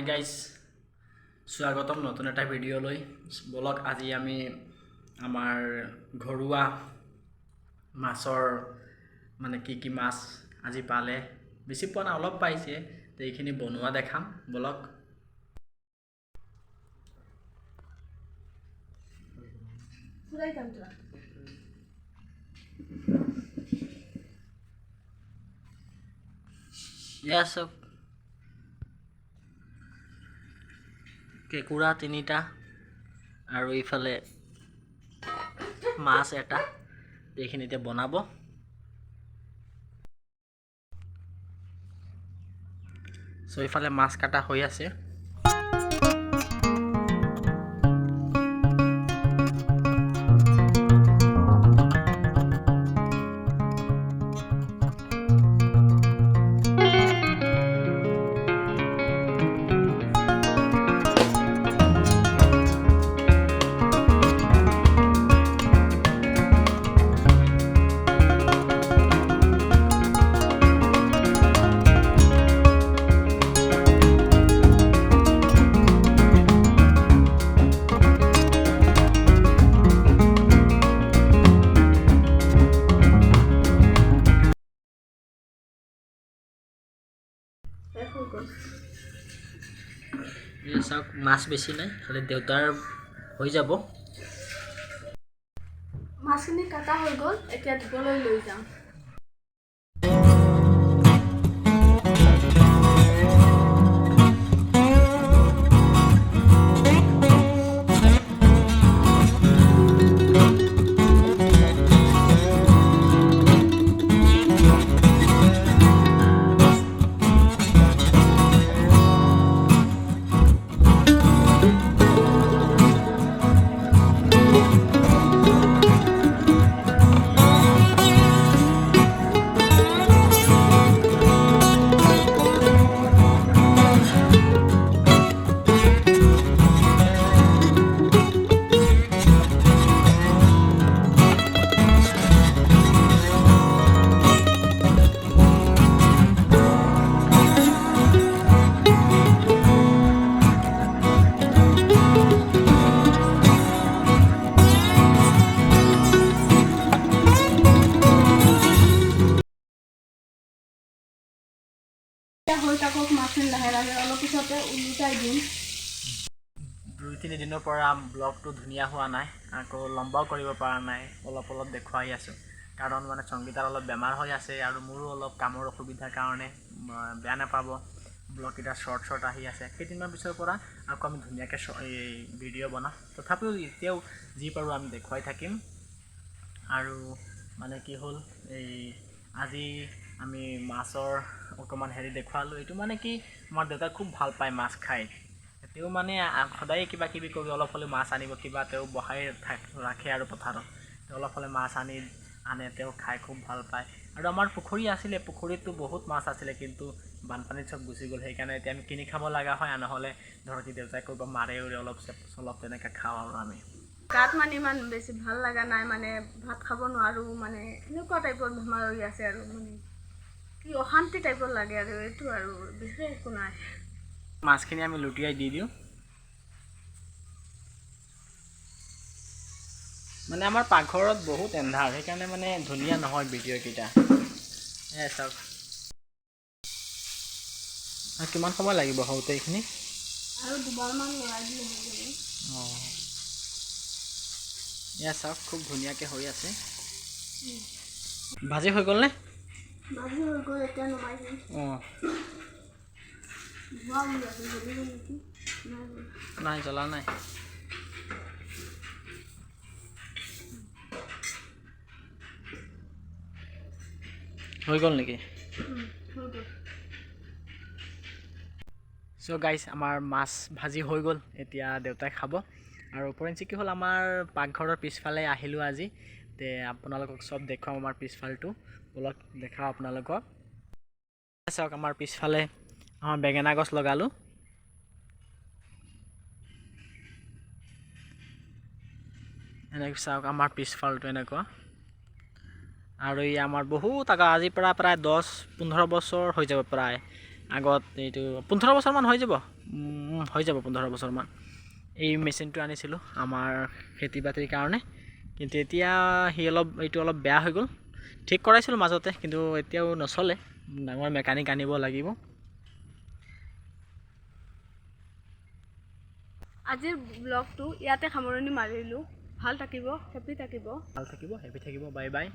Hi guys স্বাগতম নতুন এটা ভিডিঅ'লৈ বলক আজি আমি আমাৰ ঘৰুৱা মাছৰ মানে কি মাছ আজি পালে বেছি পোৱা নাই অলপ পাইছে তো এইখিনি বনোৱা দেখাম বলক Yes, কেকুৰা তিনিটা আৰু ইফালে মাছ এটা এইখিনি এতিয়া বনাব সো ইফালে মাছ কাটা হৈ আছে চাওক মাছ বেছি নাই খালি দেউতাৰ হৈ যাব মাছখিনি কাটা হৈ গ'ল এতিয়া ধুবলৈ লৈ যাম হৈ থাকক মাছখিনি লাহে লাহে অলপ পিছতে উলটাই দিম 2-3 দিনৰ পৰা ব্লগটো ধুনীয়া হোৱা নাই আকৌ লম্বাও কৰিব পৰা নাই অলপ দেখুৱাই আছোঁ কাৰণ মানে সংগীতাৰ অলপ বেমাৰ হৈ আছে আৰু মোৰো অলপ কামৰ অসুবিধাৰ কাৰণে বেয়া নাপাব ব্লগ এটা শৰ্ট আহি আছে কেইদিনমান পিছৰ পৰা আকৌ আমি ধুনীয়াকৈ এই ভিডিঅ' বনাম তথাপিও এতিয়াও যি পাৰোঁ আমি দেখুৱাই থাকিম আৰু মানে কি হ'ল এই আজি আমি মাছৰ অকণমান হেৰি দেখুৱালোঁ এইটো মানে কি আমাৰ দেউতাই খুব ভাল পায় মাছ খাই তেওঁ মানে সদায় কিবা কিবি কৰি অলপ হ'লে মাছ আনিব কিবা তেওঁ বহাই ৰাখে আৰু পথাৰত তেওঁ অলপ হ'লে মাছ আনে তেওঁ খাই খুব ভাল পায় আৰু আমাৰ পুখুৰী আছিলে পুখুৰীততো বহুত মাছ আছিলে কিন্তু বানপানীত চব গুচি গ'ল সেইকাৰণে এতিয়া আমি কিনি খাব লগা হয় নহ'লে ধৰক দেউতাই কৰিব মাৰে অলপ তেনেকৈ খাওঁ আৰু আমি গাত মানে ইমান বেছি ভাল লগা নাই মানে ভাত খাব নোৱাৰোঁ মানে এনেকুৱা টাইপৰ বেমাৰ হৈ আছে আৰু মানে কি অশান্তি টাইপৰ লাগে আৰু এইটো আৰু বিশেষ একো নাই মাছখিনি আমি লুটিয়াই দি দিওঁ মানে আমাৰ পাকঘৰত বহুত এন্ধাৰ সেইকাৰণে মানে ধুনীয়া নহয় ভিডিঅ'কেইটা চাওক কিমান সময় লাগিব হওঁতে এইখিনি আৰু দুবাৰমান লৰাই দিলে হৈ যাব অঁ এয়া চাওক খুব ধুনীয়াকৈ হৈ আছে ভাজি হৈ গ'লনে ভাজি হৈ গ'ল এতিয়া নমাই দিম অঁ ধোৱা বুলি আছে জ্বলিব নেকি নাই জ্বলা নাই হৈ গ'ল নেকি চ' গাইজ আমাৰ মাছ ভাজি হৈ গ'ল এতিয়া দেউতাই খাব আৰু উপৰিঞ্চি কি হ'ল আমাৰ পাকঘৰৰ পিছফালে আহিলোঁ আজি তে আপোনালোকক চব দেখুৱাম আমাৰ পিছফালটো অলপ দেখাওঁ আপোনালোকক চাওক আমাৰ পিছফালে আমাৰ বেঙেনা গছ লগালোঁ এনেকৈ চাওক আমাৰ পিছফালটো এনেকুৱা আৰু ই আমাৰ বহুত আগৰ আজিৰ পৰা প্ৰায় 10-15 বছৰ হৈ যাব প্ৰায় আগত এইটো 15 বছৰমান হৈ যাব হৈ যাব 15 বছৰমান। এই মেচিনটো আনিছিলোঁ আমাৰ খেতি বাতিৰ কাৰণে, কিন্তু এতিয়া এইটো অলপ বেয়া হৈ গ'ল। ঠিক কৰাইছিলোঁ মাজতে, কিন্তু এতিয়াও নচলে, ডাঙৰ মেকানিক আনিব লাগিব। আজিৰ ব্লগটো ইয়াতে সামৰণি মাৰিলোঁ। ভাল থাকিব, হেপি থাকিব। হেপি থাকিব, বাই বাই।